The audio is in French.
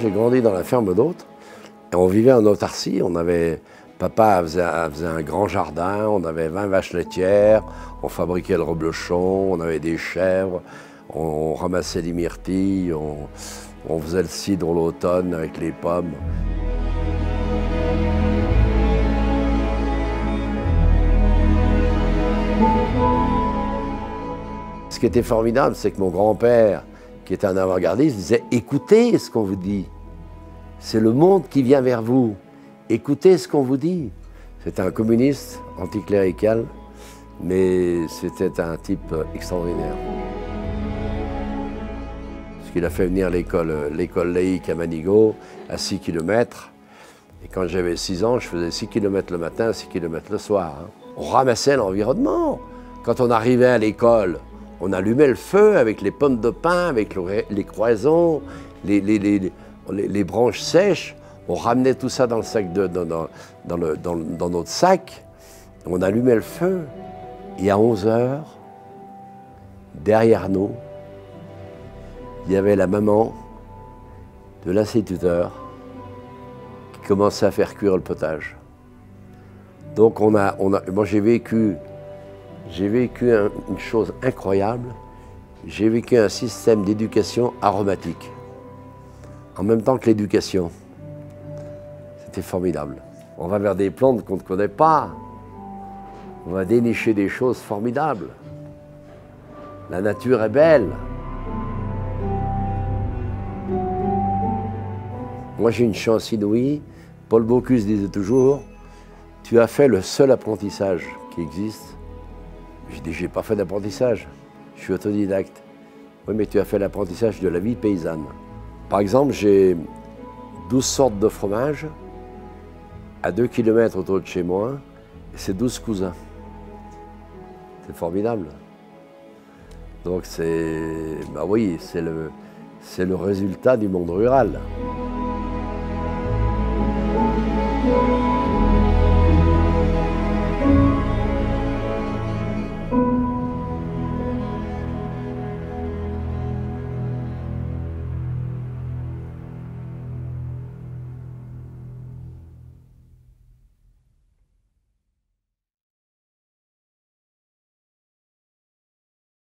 j'ai grandi dans la ferme d'hôtes. Et on vivait en autarcie. Papa faisait un grand jardin, on avait 20 vaches laitières, on fabriquait le reblochon, on avait des chèvres, on ramassait les myrtilles, on faisait le cidre l'automne avec les pommes. Ce qui était formidable, c'est que mon grand-père, qui était un avant-gardiste, disait « Écoutez ce qu'on vous dit. C'est le monde qui vient vers vous. Écoutez ce qu'on vous dit. » C'était un communiste anticlérical, mais c'était un type extraordinaire. Parce qu'il a fait venir l'école laïque à Manigot, à 6 km. Et quand j'avais 6 ans, je faisais 6 km le matin, 6 km le soir. On ramassait l'environnement. Quand on arrivait à l'école, on allumait le feu avec les pommes de pin, avec les croisons, les branches sèches. On ramenait tout ça dans le sac dans notre sac. On allumait le feu. Et à 11 h, derrière nous, il y avait la maman de l'instituteur qui commençait à faire cuire le potage. Donc moi j'ai vécu une chose incroyable. J'ai vécu un système d'éducation aromatique, en même temps que l'éducation. C'était formidable. On va vers des plantes qu'on ne connaît pas. On va dénicher des choses formidables. La nature est belle. Moi, j'ai une chance inouïe. Paul Bocuse disait toujours, « Tu as fait le seul apprentissage qui existe. » J'ai dit, « J'ai pas fait d'apprentissage. Je suis autodidacte. » Oui, mais tu as fait l'apprentissage de la vie paysanne. Par exemple, j'ai 12 sortes de fromages à 2 km autour de chez moi, et c'est 12 cousins. C'est formidable. Donc bah oui, c'est le résultat du monde rural.